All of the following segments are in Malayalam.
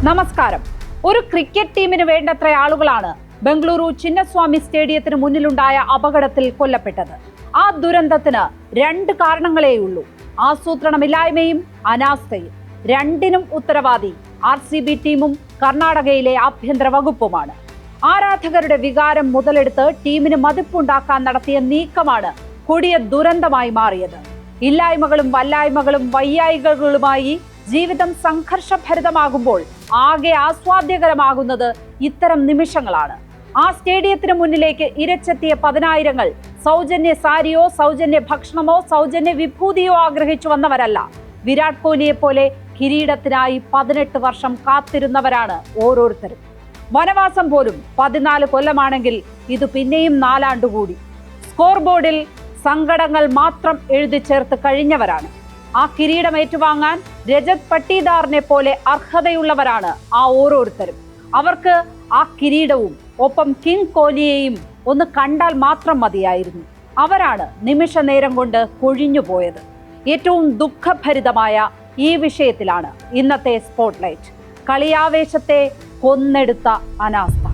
നമസ്കാരം. ഒരു ക്രിക്കറ്റ് ടീമിന് വേണ്ടത്ര ആളുകളാണ് ബംഗളൂരു ചിന്നസ്വാമി സ്റ്റേഡിയത്തിന് മുന്നിലുണ്ടായ അപകടത്തിൽ കൊല്ലപ്പെട്ടത്. ആ ദുരന്തത്തിന് രണ്ട് കാരണങ്ങളേയുള്ളൂ: ആസൂത്രണമില്ലായ്മയും അനാസ്ഥയും. രണ്ടിനും ഉത്തരവാദി RCB ടീമും കർണാടകയിലെ ആഭ്യന്തര വകുപ്പുമാണ്. ആരാധകരുടെ വികാരം മുതലെടുത്ത് ടീമിന് മതിപ്പുണ്ടാക്കാൻ നടത്തിയ നീക്കമാണ് കൊടിയ ദുരന്തമായി മാറിയത്. ഇല്ലായ്മകളും വല്ലായ്മകളും വയ്യായികകളുമായി ജീവിതം സംഘർഷഭരിതമാകുമ്പോൾ ആകെ ആസ്വാദ്യകരമാകുന്നത് ഇത്തരം നിമിഷങ്ങളാണ്. ആ സ്റ്റേഡിയത്തിന് മുന്നിലേക്ക് ഇരച്ചെത്തിയ പതിനായിരങ്ങൾ സൗജന്യ സാരിയോ സൗജന്യ ഭക്ഷണമോ സൗജന്യ വിഭൂതിയോ ആഗ്രഹിച്ചു വന്നവരല്ല. വിരാട് കോഹ്ലിയെ പോലെ കിരീടത്തിനായി 18 വർഷം കാത്തിരുന്നവരാണ് ഓരോരുത്തരും. വനവാസം പോലും 14 കൊല്ലമാണെങ്കിൽ ഇത് പിന്നെയും 4 ആണ്ടുകൂടി. സ്കോർ ബോർഡിൽ സങ്കടങ്ങൾ മാത്രം എഴുതി ചേർത്ത് കഴിഞ്ഞവരാണ്. ആ കിരീടം ഏറ്റുവാങ്ങാൻ രജത് പട്ടീദാറിനെ പോലെ അർഹതയുള്ളവരാണ് ആ ഓരോരുത്തരും. അവർക്ക് ആ കിരീടവും ഒപ്പം കിങ് കോഹ്ലിയെയും ഒന്ന് കണ്ടാൽ മാത്രം മതിയായിരുന്നു. അവരാണ് നിമിഷ നേരം കൊണ്ട് കൊഴിഞ്ഞുപോയത്. ഏറ്റവും ദുഃഖഭരിതമായ ഈ വിഷയത്തിലാണ് ഇന്നത്തെ സ്പോട്ട്ലൈറ്റ്. കളിയാവേശത്തെ കൊന്നെടുത്ത അനാസ്ഥ.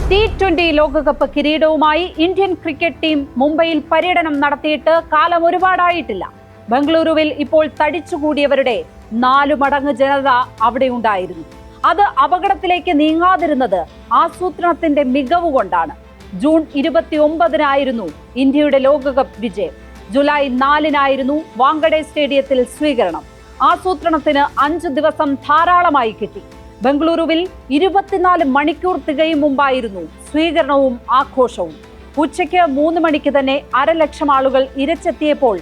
T20 ലോകകപ്പ് കിരീടവുമായി ഇന്ത്യൻ ക്രിക്കറ്റ് ടീം മുംബൈയിൽ പര്യടനം നടത്തിയിട്ട് കാലം ഒരുപാടായിട്ടില്ല. ബംഗളൂരുവിൽ ഇപ്പോൾ തടിച്ചുകൂടിയവരുടെ 4 മടങ്ങ് ജനത അവിടെ ഉണ്ടായിരുന്നു. അത് അപകടത്തിലേക്ക് നീങ്ങാതിരുന്നത് ആസൂത്രണത്തിന്റെ മികവ് കൊണ്ടാണ്. ജൂൺ 29-നായിരുന്നു ഇന്ത്യയുടെ ലോകകപ്പ് വിജയം. ജൂലൈ 4-നായിരുന്നു വാങ്കഡെ സ്റ്റേഡിയത്തിൽ സ്വീകരണം. ആസൂത്രണത്തിന് 5 ദിവസം ധാരാളമായി കിട്ടി. ബംഗളൂരുവിൽ 24 മണിക്കൂർ തികയും മുമ്പായിരുന്നു സ്വീകരണവും ആഘോഷവും. ഉച്ചയ്ക്ക് 3 മണിക്ക് തന്നെ 1,00,000 ആളുകൾ ഇരച്ചെത്തിയപ്പോൾ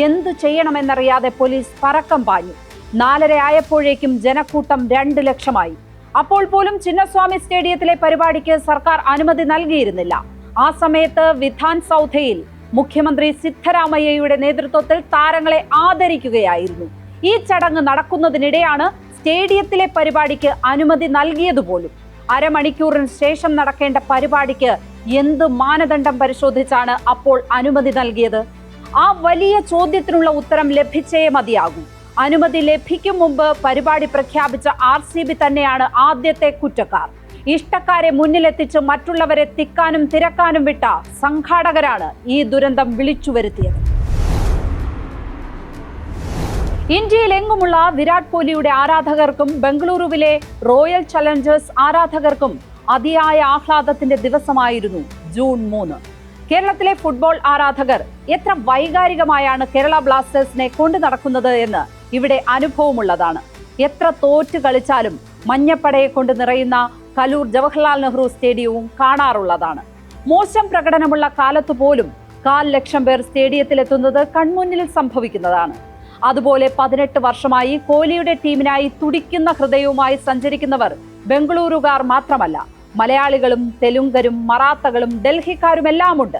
എന്തു ചെയ്യണമെന്നറിയാതെ പോലീസ് പരക്കം പാഞ്ഞു. 4:30 ആയപ്പോഴേക്കും ജനക്കൂട്ടം 2 ലക്ഷമായി. അപ്പോൾ പോലും ചിന്നസ്വാമി സ്റ്റേഡിയത്തിലെ പരിപാടിക്ക് സർക്കാർ അനുമതി നൽകിയിരുന്നില്ല. ആ സമയത്ത് വിധാൻ സൗധയിൽ മുഖ്യമന്ത്രി സിദ്ധരാമയ്യയുടെ നേതൃത്വത്തിൽ താരങ്ങളെ ആദരിക്കുകയായിരുന്നു. ഈ ചടങ്ങ് നടക്കുന്നതിനിടെയാണ് സ്റ്റേഡിയത്തിലെ പരിപാടിക്ക് അനുമതി നൽകിയതുപോലും. അരമണിക്കൂറിന് ശേഷം നടക്കേണ്ട പരിപാടിക്ക് എന്ത് മാനദണ്ഡം പരിശോധിച്ചാണ് അപ്പോൾ അനുമതി നൽകിയത്? ആ വലിയ ചോദ്യത്തിനുള്ള ഉത്തരം ലഭിച്ചേ മതിയാകൂ. അനുമതി ലഭിക്കും മുമ്പ് പരിപാടി പ്രഖ്യാപിച്ച RCB തന്നെയാണ് ആദ്യത്തെ കുറ്റക്കാർ. ഇഷ്ടക്കാരെ മുന്നിലെത്തിച്ച് മറ്റുള്ളവരെ തിക്കാനും തിരക്കാനും വിട്ട സംഘാടകരാണ് ഈ ദുരന്തം വിളിച്ചു വരുത്തിയത്. ഇന്ത്യയിലെങ്ങുമുള്ള വിരാട് കോഹ്ലിയുടെ ആരാധകർക്കും ബംഗളൂരുവിലെ റോയൽ ചലഞ്ചേഴ്സ് ആരാധകർക്കും അതിയായ ആഹ്ലാദത്തിന്റെ ദിവസമായിരുന്നു ജൂൺ 3. കേരളത്തിലെ ഫുട്ബോൾ ആരാധകർ എത്ര വൈകാരികമായാണ് കേരള ബ്ലാസ്റ്റേഴ്സിനെ കൊണ്ടു നടക്കുന്നത് എന്ന് ഇവിടെ അനുഭവമുള്ളതാണ്. എത്ര തോറ്റു കളിച്ചാലും മഞ്ഞപ്പടയെ കൊണ്ട് നിറയുന്ന കലൂർ ജവഹർലാൽ നെഹ്റു സ്റ്റേഡിയവും കാണാറുള്ളതാണ്. മോശം പ്രകടനമുള്ള കാലത്തു പോലും 1,00,000 പേർ സ്റ്റേഡിയത്തിലെത്തുന്നത് കൺമുന്നിൽ സംഭവിക്കുന്നതാണ്. അതുപോലെ 18 വർഷമായി കോഹ്ലിയുടെ ടീമിനായി തുടിക്കുന്ന ഹൃദയവുമായി സഞ്ചരിക്കുന്നവർ ബംഗളൂരുകാർ മാത്രമല്ല. മലയാളികളും തെലുങ്കരും മറാത്തകളും ഡൽഹിക്കാരുമെല്ലാം ഉണ്ട്.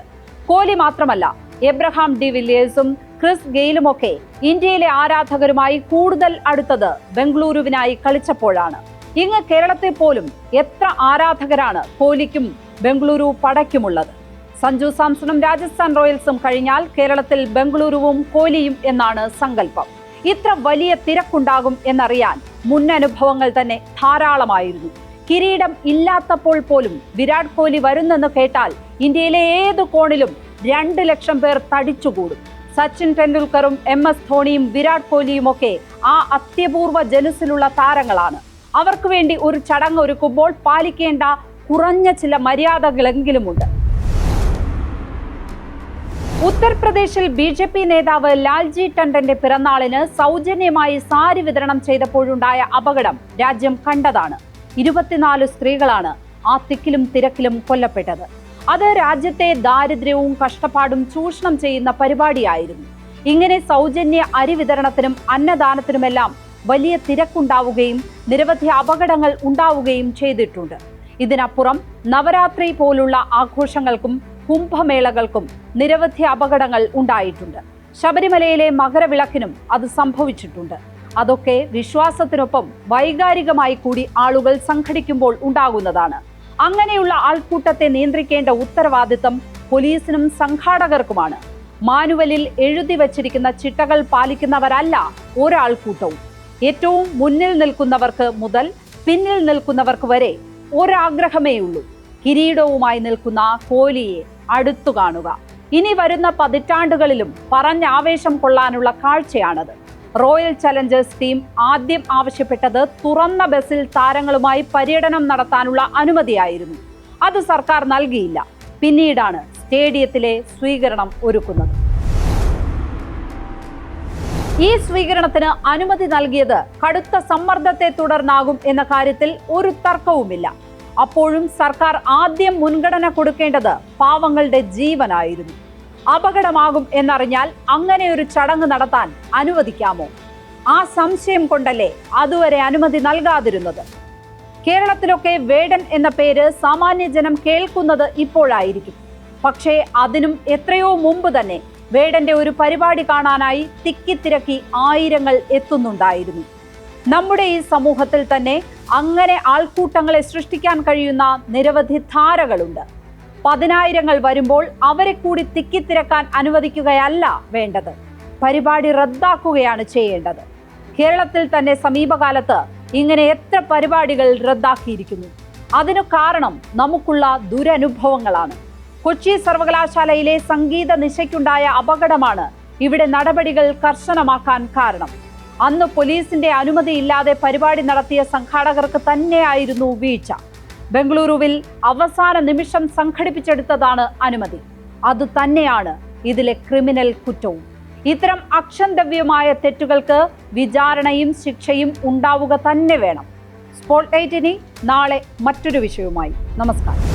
കോഹ്ലി മാത്രമല്ല, എബ്രഹാം ഡി വില്ലിയേഴ്സും ക്രിസ് ഗെയിലുമൊക്കെ ഇന്ത്യയിലെ ആരാധകരുമായി കൂടുതൽ അടുത്തത് ബംഗളൂരുവിനായി കളിച്ചപ്പോഴാണ്. ഇങ്ങ് കേരളത്തിൽ പോലും എത്ര ആരാധകരാണ് കോഹ്ലിക്കും ബംഗളൂരു പടയ്ക്കുമുള്ളത്. സഞ്ജു സാംസണും രാജസ്ഥാൻ റോയൽസും കഴിഞ്ഞാൽ കേരളത്തിൽ ബംഗളൂരുവും കോഹ്ലിയും എന്നാണ് സങ്കല്പം. ഇത്ര വലിയ തിരക്കുണ്ടാകും എന്നറിയാൻ മുന്നനുഭവങ്ങൾ തന്നെ ധാരാളമായിരുന്നു. കിരീടം ഇല്ലാത്തപ്പോൾ പോലും വിരാട് കോഹ്ലി വരുന്നെന്ന് കേട്ടാൽ ഇന്ത്യയിലെ ഏതു കോണിലും 2 ലക്ഷം പേർ തടിച്ചുകൂടും. സച്ചിൻ ടെണ്ടുൽക്കറും MS ധോണിയും വിരാട് കോഹ്ലിയും ഒക്കെ ആ അത്യപൂർവ ജനുസിലുള്ള താരങ്ങളാണ്. അവർക്ക് വേണ്ടി ഒരു ചടങ്ങ് ഒരുക്കുമ്പോൾ പാലിക്കേണ്ട കുറഞ്ഞ ചില മര്യാദകളെങ്കിലുമുണ്ട്. ഉത്തർപ്രദേശിൽ BJP നേതാവ് ലാൽജി ടണ്ടന്റെ പിറന്നാളിന് സൗജന്യമായി സാരി വിതരണം ചെയ്തപ്പോഴുണ്ടായ അപകടം രാജ്യം കണ്ടതാണ്. 24 സ്ത്രീകളാണ് ആ തിക്കിലും തിരക്കിലും കൊല്ലപ്പെട്ടത്. അത് രാജ്യത്തെ ദാരിദ്ര്യവും കഷ്ടപ്പാടും ചൂഷണം ചെയ്യുന്ന പരിപാടിയായിരുന്നു. ഇങ്ങനെ സൗജന്യ അരി വിതരണത്തിനും അന്നദാനത്തിനുമെല്ലാം വലിയ തിരക്കുണ്ടാവുകയും നിരവധി അപകടങ്ങൾ ഉണ്ടാവുകയും ചെയ്തിട്ടുണ്ട്. ഇതിനപ്പുറം നവരാത്രി പോലുള്ള ആഘോഷങ്ങൾക്കും കുംഭമേളകൾക്കും നിരവധി അപകടങ്ങൾ ഉണ്ടായിട്ടുണ്ട്. ശബരിമലയിലെ മകരവിളക്കിനും അത് സംഭവിച്ചിട്ടുണ്ട്. അതൊക്കെ വിശ്വാസത്തിനൊപ്പം വൈകാരികമായി കൂടി ആളുകൾ സംഘടിക്കുമ്പോൾ ഉണ്ടാകുന്നതാണ്. അങ്ങനെയുള്ള ആൾക്കൂട്ടത്തെ നിയന്ത്രിക്കേണ്ട ഉത്തരവാദിത്തം പോലീസിനും സംഘാടകർക്കുമാണ്. മാനുവലിൽ എഴുതി വച്ചിരിക്കുന്ന ചിട്ടകൾ പാലിക്കുന്നവരല്ല ഒരാൾക്കൂട്ടവും. ഏറ്റവും മുന്നിൽ നിൽക്കുന്നവർക്ക് മുതൽ പിന്നിൽ നിൽക്കുന്നവർക്ക് വരെ ഒരാഗ്രഹമേ ഉള്ളൂ: കിരീടവുമായി നിൽക്കുന്ന കോഹ്ലിയെ അടുത്തു കാണുക. ഇനി വരുന്ന പതിറ്റാണ്ടുകളിലും പറഞ്ഞാവേശം കൊള്ളാനുള്ള കാഴ്ചയാണത്. റോയൽ ചലഞ്ചേഴ്സ് ടീം ആദ്യം ആവശ്യപ്പെട്ടത് തുറന്ന ബസ്സിൽ താരങ്ങളുമായി പര്യടനം നടത്താനുള്ള അനുമതിയായിരുന്നു. അത് സർക്കാർ നൽകിയില്ല. പിന്നീടാണ് സ്റ്റേഡിയത്തിലെ സ്വീകരണം ഒരുക്കുന്നത്. ഈ സ്വീകരണത്തിന് അനുമതി നൽകിയത് കടുത്ത സമ്മർദ്ദത്തെ തുടർന്നാകും എന്ന കാര്യത്തിൽ ഒരു തർക്കവുമില്ല. അപ്പോഴും സർക്കാർ ആദ്യം മുൻഗണന കൊടുക്കേണ്ടത് പാവങ്ങളുടെ ജീവനായിരുന്നു. അപകടമാകും എന്നറിഞ്ഞാൽ അങ്ങനെ ഒരു ചടങ്ങ് നടത്താൻ അനുവദിക്കാമോ? ആ സംശയം കൊണ്ടല്ലേ അതുവരെ അനുമതി നൽകാതിരുന്നത്. കേരളത്തിലൊക്കെ വേടൻ എന്ന പേര് സാമാന്യ ജനം കേൾക്കുന്നത് ഇപ്പോഴായിരിക്കും. പക്ഷേ അതിനും എത്രയോ മുമ്പ് തന്നെ വേടന്റെ ഒരു പരിപാടി കാണാനായി തിക്കിത്തിരക്കി ആയിരങ്ങൾ എത്തുന്നുണ്ടായിരുന്നു. നമ്മുടെ ഈ സമൂഹത്തിൽ തന്നെ അങ്ങനെ ആൾക്കൂട്ടങ്ങളെ സൃഷ്ടിക്കാൻ കഴിയുന്ന നിരവധി ധാരകളുണ്ട്. 10,000 വരുമ്പോൾ അവരെ കൂടി തിക്കിത്തിരക്കാൻ അനുവദിക്കുകയല്ല വേണ്ടത്, പരിപാടി റദ്ദാക്കുകയാണ് ചെയ്യേണ്ടത്. കേരളത്തിൽ തന്നെ സമീപകാലത്ത് ഇങ്ങനെ എത്ര പരിപാടികൾ റദ്ദാക്കിയിരിക്കുന്നു. അതിനു കാരണം നമുക്കുള്ള ദുരനുഭവങ്ങളാണ്. കൊച്ചി സർവകലാശാലയിലെ സംഗീത നിശയ്ക്കുണ്ടായ അപകടമാണ് ഇവിടെ നടപടികൾ കർശനമാക്കാൻ കാരണം. അന്ന് പോലീസിന്റെ അനുമതിയില്ലാതെ പരിപാടി നടത്തിയ സംഘാടകർക്ക് തന്നെയായിരുന്നു വീഴ്ച. ബംഗളൂരുവിൽ അവസാന നിമിഷം സംഘടിപ്പിച്ചെടുത്തതാണ് അനുമതി. അതുതന്നെയാണ് ഇതിലെ ക്രിമിനൽ കുറ്റവും. ഇത്തരം അക്ഷന്തവ്യമായ തെറ്റുകൾക്ക് വിചാരണയും ശിക്ഷയും ഉണ്ടാവുക തന്നെ വേണം. സ്പോട്ട്ലൈറ്റ് ഇനി നാളെ മറ്റൊരു വിഷയവുമായി. നമസ്കാരം.